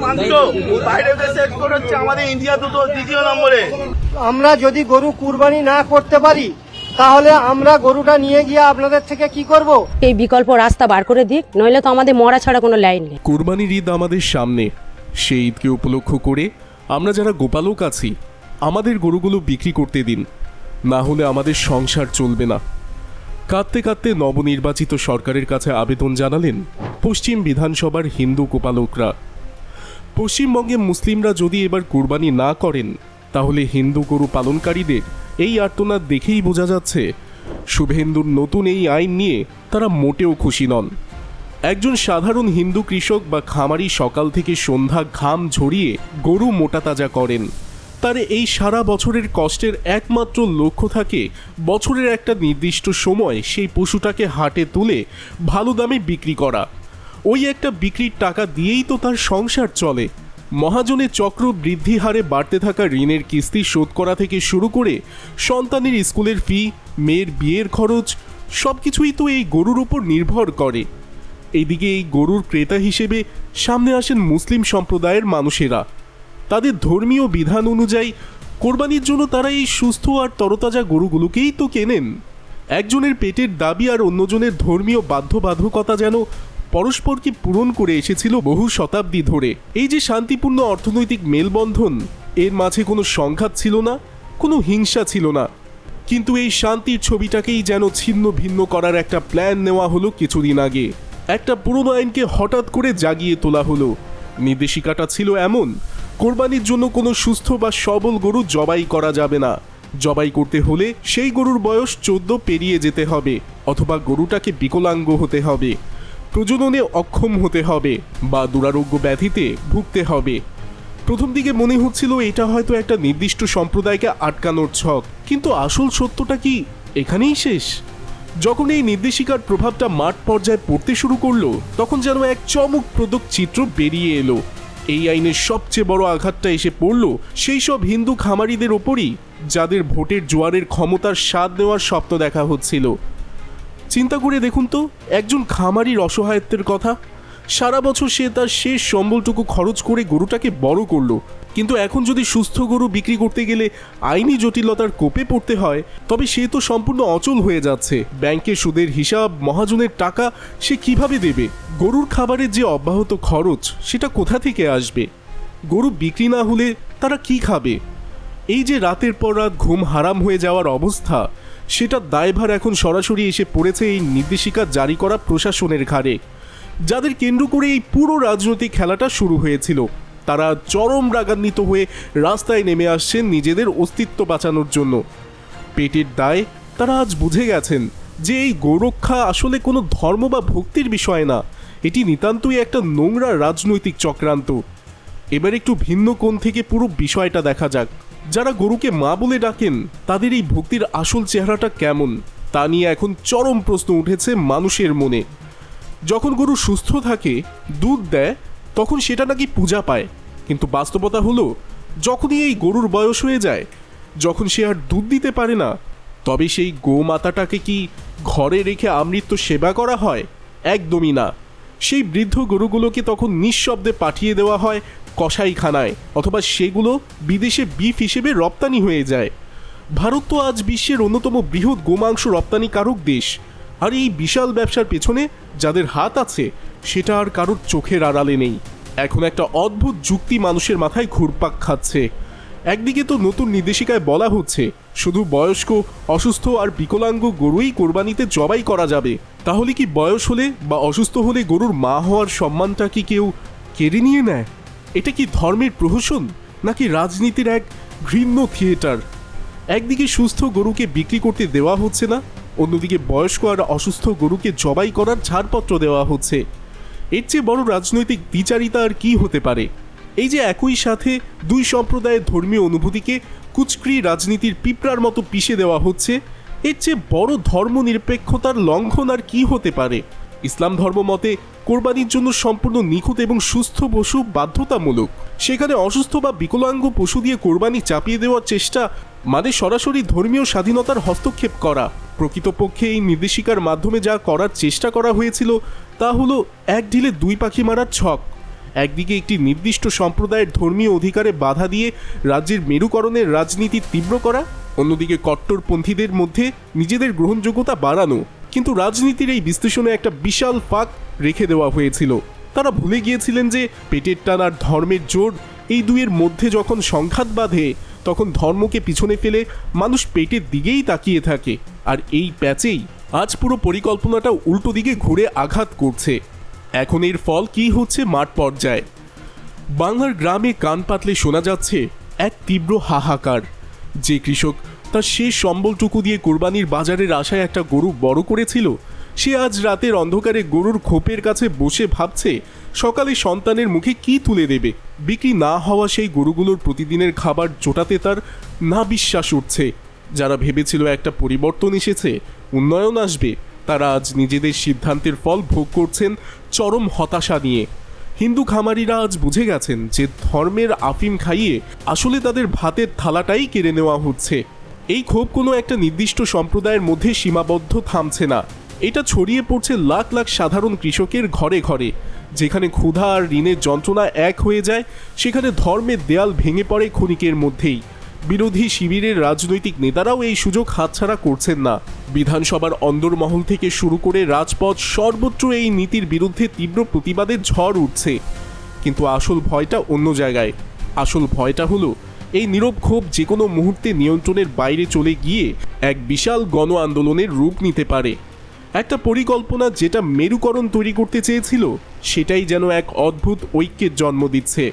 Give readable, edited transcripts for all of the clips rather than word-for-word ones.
মাংস বাইরে দেশে এক্সপোর্ট হচ্ছে, আমাদের ইন্ডিয়া দুটো দ্বিতীয় নম্বরে। আমরা যদি গরু কুরবানি না করতে পারি তাহলে আমরা গরুটা নিয়ে গিয়ে আপনাদের থেকে কি করব? এই বিকল্প রাস্তা বার করে দিক, নইলে তো আমাদের মরা ছাড়া কোনো লাইন নেই। কুরবানির ঈদ আমাদের সামনে, সেই ঈদকে উপলক্ষ করে আমরা যারা গোপালক আছি আমাদের গরুগুলো বিক্রি করতে দিন, না হলে আমাদের সংসার চলবে না। কাঁদতে কাঁদতে নবনির্বাচিত সরকারের কাছে আবেদন জানালেন পশ্চিম বিধানসভার হিন্দু গোপালকরা। পশ্চিমবঙ্গে মুসলিমরা যদি এবার কুরবানি না করেন তাহলে হিন্দু গরু পালনকারীদের এই আর্তনাদ দেখেই বোঝা যাচ্ছে শুভেন্দুর নতুন এই আইন নিয়ে তারা মোটেও খুশি নন। একজন সাধারণ হিন্দু কৃষক বা খামারি সকাল থেকে সন্ধ্যা ঘাম ঝরিয়ে গরু মোটাতাজা করেন। তার এই সারা বছরের কষ্টের একমাত্র লক্ষ্য থাকে বছরের একটা নির্দিষ্ট সময় সেই পশুটাকে হাটে তুলে ভালো দামে বিক্রি করা। ওই একটা বিক্রির টাকা দিয়েই তো তার সংসার চলে। মহাজনের চক্র বৃদ্ধি হারে বাড়তে থাকা ঋণের কিস্তি শোধ করা থেকে শুরু করে সন্তানের স্কুলের ফি, মেয়ের বিয়ের খরচ, সব কিছুই তো এই গরুর উপর নির্ভর করে। এইদিকে এই গরুর ক্রেতা হিসেবে সামনে আসেন মুসলিম সম্প্রদায়ের মানুষেরা। তাদের ধর্মীয় বিধান অনুযায়ী কোরবানির জন্য তারা এই সুস্থ আর তরতাজা গরুগুলোকেই তো কেনেন। একজনের পেটের দাবি আর অন্যজনের ধর্মীয় বাধ্যবাধকতা যেন পরস্পরকে পূরণ করে এসেছিল বহু শতাব্দী ধরে। এই যে শান্তিপূর্ণ অর্থনৈতিক মেলবন্ধন, এর মাঝে কোনো সংঘাত ছিল না, কোনো হিংসা ছিল না। কিন্তু এই শান্তির ছবিটাকেই যেন ছিন্ন ভিন্ন করার একটা প্ল্যান নেওয়া হলো কিছুদিন আগে। একটা পুরনো আইনকে হঠাৎ করে জাগিয়ে তোলা হলো। নির্দেশিকাটা ছিল এমন, কোরবানির জন্য কোনো সুস্থ বা সবল গরু জবাই করা যাবে না। জবাই করতে হলে সেই গরুর বয়স 14 পেরিয়ে যেতে হবে, অথবা গরুটাকে বিকলাঙ্গ হতে হবে, প্রজননে অক্ষম হতে হবে বা দুরারোগ্য ব্যাধিতে ভুগতে হবে। প্রথম দিকে মনে হচ্ছিল এটা হয়তো একটা নির্দিষ্ট সম্প্রদায়কে আটকানোর ছক, কিন্তু আসল সত্যটা কি এখানেই শেষ? যখন এই নির্দেশিকার প্রভাবটা মাঠ পর্যায়ে পড়তে শুরু করলো, তখন যেন এক চমকপ্রদ চিত্র বেরিয়ে এলো। এই আইনের সবচেয়ে বড় আঘাতটা এসে পড়ল সেই সব হিন্দু খামারিদের ওপরই যাদের ভোটের জোয়ারের ক্ষমতার স্বাদ নেওয়ার স্বপ্ন দেখা হচ্ছিল। চিন্তা করে দেখুন তো, একজন খামারির অসহায়ত্বের কথা। সারা বছর সে তার শেষ সম্বলটুকু খরচ করে গরুটাকে বড় করলো, কিন্তু এখন যদি সুস্থ গরু বিক্রি করতে গেলে আইনি জটিলতার কোপে পড়তে হয়, তবে সে তো সম্পূর্ণ অচল হয়ে যাচ্ছে। ব্যাংকের সুদের হিসাব, মহাজনের টাকা সে কিভাবে দেবে? গরুর খাবারের যে অব্যাহত খরচ, সেটা কোথা থেকে আসবে? গরু বিক্রি না হলে তারা কি খাবে? এই যে রাতের পর রাত ঘুম হারাম হয়ে যাওয়ার অবস্থা, সেটার দায়ভার এখন সরাসরি এসে পড়েছে এই নির্দেশিকা জারি করা প্রশাসনের ঘাড়ে। যাদের কেন্দ্র করে এই পুরো রাজনৈতিক খেলাটা শুরু হয়েছিল, তারা চরম রাগান্বিত হয়ে রাস্তায় নেমে আসছেন নিজেদের অস্তিত্ব বাঁচানোর জন্য। পেটের দায় তারা আজ বুঝে গেছেন যে এই গোরক্ষা আসলে কোনো ধর্ম বা ভক্তির বিষয় না, এটি নিতান্তই একটা নোংরা রাজনৈতিক চক্রান্ত। এবার একটু ভিন্ন কোণ থেকে পুরো বিষয়টা দেখা যাক। যারা গরুকে মা বলে ডাকেন, তাদের এই ভক্তির আসল চেহারাটা কেমন তা নিয়ে এখন চরম প্রশ্ন উঠেছে মানুষের মনে। যখন গরু সুস্থ থাকে, দুধ দেয়, তখন সেটা নাকি পূজা পায়, কিন্তু বাস্তবতা হলো যখনই এই গরুর বয়স হয়ে যায়, যখন সে আর দুধ দিতে পারে না, তবে সেই গোমাতাটাকে কি ঘরে রেখে আমৃত্য সেবা করা হয়? একদমই না। সেই বৃদ্ধ গরুগুলোকে তখন নিঃশব্দে পাঠিয়ে দেওয়া হয় কসাইখানায়, অথবা সেগুলো বিদেশে বিফ হিসেবে রপ্তানি হয়ে যায়। ভারত তো আজ বিশ্বের অন্যতম বৃহৎ গোমাংস রপ্তানিকারক দেশ, আর এই বিশাল ব্যবসার পেছনে যাদের হাত আছে সেটা আর কারোর চোখের আড়ালে নেই। এখন একটা অদ্ভুত যুক্তি মানুষের মাথায় ঘুরপাক খাচ্ছে। একদিকে তো নতুন নির্দেশিকায় বলা হচ্ছে শুধু বয়স্ক, অসুস্থ আর বিকলাঙ্গ গরুই কোরবানিতে জবাই করা যাবে। তাহলে কি বয়স হলে বা অসুস্থ হলে গরুর মা হওয়ার সম্মানটা কি কেউ কেড়ে নিয়ে নেয়? এটা কি ধর্মের প্রহসন, নাকি রাজনীতির এক ঘৃণ্য থিয়েটার? একদিকে সুস্থ গরুকে বিক্রি করতে দেওয়া হচ্ছে না, অন্যদিকে বয়স্ক আর অসুস্থ গরুকে জবাই করার ছাড়পত্র দেওয়া হচ্ছে। এর চেয়ে বড় রাজনৈতিক দ্বিচারিতা আর কি হতে পারে? এই যে একই সাথে দুই সম্প্রদায়ের ধর্মীয় অনুভূতিকে কুচক্রি রাজনীতির পিঁপড়ার মতো পিষে দেওয়া হচ্ছে, এর চেয়ে বড় ধর্মনিরপেক্ষতার লঙ্ঘন আর কি হতে পারে? ইসলাম ধর্ম মতে কোরবানির জন্য সম্পূর্ণ নিখুঁত এবং সুস্থ পশু বাধ্যতামূলক। সেখানে অসুস্থ বা বিকলাঙ্গ পশু দিয়ে কোরবানি চাপিয়ে দেওয়ার চেষ্টা মানে সরাসরি ধর্মীয় স্বাধীনতার হস্তক্ষেপ করা। প্রকৃতপক্ষে এই নির্দেশিকার মাধ্যমে যা করার চেষ্টা করা হয়েছিল তা হলো এক ঢিলে দুই পাখি মারার ছক। একদিকে একটি নির্দিষ্ট সম্প্রদায়ের ধর্মীয় অধিকারে বাধা দিয়ে রাজ্যের মেরুকরণের রাজনীতি তীব্র করা, অন্যদিকে কট্টরপন্থীদের মধ্যে নিজেদের গ্রহণযোগ্যতা বাড়ানো। কিন্তু রাজনীতির এই বিশ্লেষণে একটা বিশাল ফাঁক রেখে দেওয়া হয়েছিল। তারা ভুলে গিয়েছিলেন যে পেটের টান আর ধর্মের জোর, এই দুইয়ের মধ্যে যখন সংঘাত বাঁধে তখন ধর্মকে পিছনে ফেলে মানুষ পেটের দিকেই তাকিয়ে থাকে। আর এই প্যাচেই আজ পুরো পরিকল্পনাটা উল্টো দিকে ঘুরে আঘাত করছে। এখন এর ফল কি হচ্ছে মাঠ পর্যায়ে? বাংলার গ্রামে কান পাতলে শোনা যাচ্ছে এক তীব্র হাহাকার। যে কৃষক তার শেষ সম্বলটুকু দিয়ে কোরবানির বাজারের আশায় একটা গরু বড় করেছিল, সে আজ রাতের অন্ধকারে গরুর খোপের কাছে বসে ভাবছে সকালে সন্তানের মুখে কি তুলে দেবে। বিক্রি না হওয়া সেই গরুগুলোর প্রতিদিনের খাবার জোটাতে তার না বিশ্বাস উঠছে। যারা ভেবেছিল একটা পরিবর্তন এসেছে, উন্নয়ন আসবে, তারা আজ নিজেদের সিদ্ধান্তের ফল ভোগ করছেন চরম হতাশা নিয়ে। হিন্দু খামারিরা আজ বুঝে গেছেন যে ধর্মের আফিম খাইয়ে আসলে তাদের ভাতের থালাটাই কেড়ে নেওয়া হচ্ছে। এই ক্ষোভ কোনো একটা নির্দিষ্ট সম্প্রদায়ের মধ্যে সীমাবদ্ধ থামছে না, এটা ছড়িয়ে পড়ছে লাখ লাখ সাধারণ কৃষকের ঘরে ঘরে। যেখানে ক্ষুধা আর ঋণের যন্ত্রণা এক হয়ে যায়, সেখানে ধর্মের দেয়াল ভেঙে পড়ে ক্ষণিকের মধ্যেই। বিরোধী শিবিরের রাজনৈতিক নেতারাও এই সুযোগ হাতছাড়া করছেন না। বিধানসভার অন্দরমহল থেকে শুরু করে রাজপথ সর্বত্র এই নীতির বিরুদ্ধে তীব্র প্রতিবাদের ঝড় উঠছে। কিন্তু আসল ভয়টা অন্য জায়গায়। আসল ভয়টা হলো এই নীরব ক্ষোভ যে কোনো মুহূর্তে নিয়ন্ত্রণের বাইরে চলে গিয়ে এক বিশাল গণ আন্দোলনের রূপ নিতে পারে। একটা পরিকল্পনা যেটা মেরুকরণ তৈরি করতে চেয়েছিল, সেটাই যেন এক অদ্ভুত ঐক্যের জন্ম দিচ্ছে।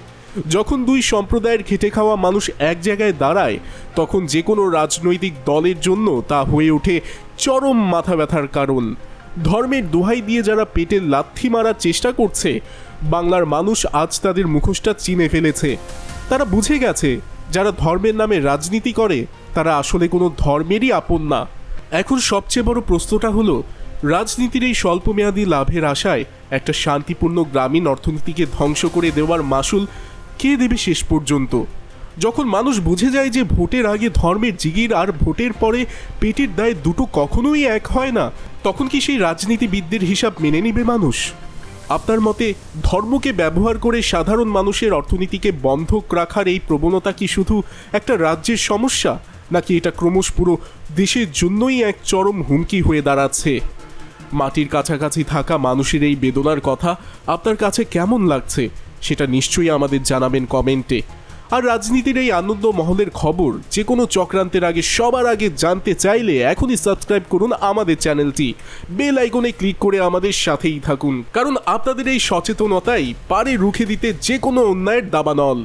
যখন দুই সম্প্রদায়ের খেটে খাওয়া মানুষ এক জায়গায় দাঁড়ায়, তখন যে কোনো রাজনৈতিক দলের জন্য তা হয়ে ওঠে চরম মাথা ব্যথার কারণ। ধর্মের দোহাই দিয়ে যারা পেটে লাথি মারার চেষ্টা করছে, বাংলার মানুষ আজ তাদের মুখোশটা চিনে ফেলেছে। তারা বুঝে গেছে যারা ধর্মের নামে রাজনীতি করে তারা আসলে কোনো ধর্মেরই আপন না। এখন সবচেয়ে বড় প্রশ্নটা হলো, রাজনীতির এই স্বল্পমেয়াদী লাভের আশায় একটা শান্তিপূর্ণ গ্রামীণ অর্থনীতিকে ধ্বংস করে দেওয়ার মাসুল কে দেবে শেষ পর্যন্ত? যখন মানুষ বুঝে যায় যে ভোটের আগে ধর্মের জিগির আর ভোটের পরে পেটের দায় দুটো কখনোই এক হয় না, তখন কি সেই রাজনীতিবিদদের হিসাব মেনে নেবে মানুষ? আপনার মতে ধর্মকে ব্যবহার করে সাধারণ মানুষের অর্থনীতিকে বন্ধক রাখার এই প্রবণতা কি শুধু একটা রাজ্যের সমস্যা, নাকি এটা ক্রমশ পুরো দেশের জন্যই এক চরম হুমকি হয়ে দাঁড়াচ্ছে? মাটির কাছাকাছি থাকা মানুষের এই বেদনার কথা আপনার কাছে কেমন লাগছে সেটা নিশ্চয়ই আমাদের জানাবেন কমেন্টে। আর রাজনীতির এই আনন্দ মহলের খবর যে কোনো চক্রান্তের আগে সবার আগে জানতে চাইলে এখনই সাবস্ক্রাইব করুন আমাদের চ্যানেলটি, বেল আইকনে ক্লিক করে আমাদের সাথেই থাকুন, কারণ আপনাদের এই সচেতনতাই পারে রুখে দিতে যে কোনো অন্যায়ের দাবানল।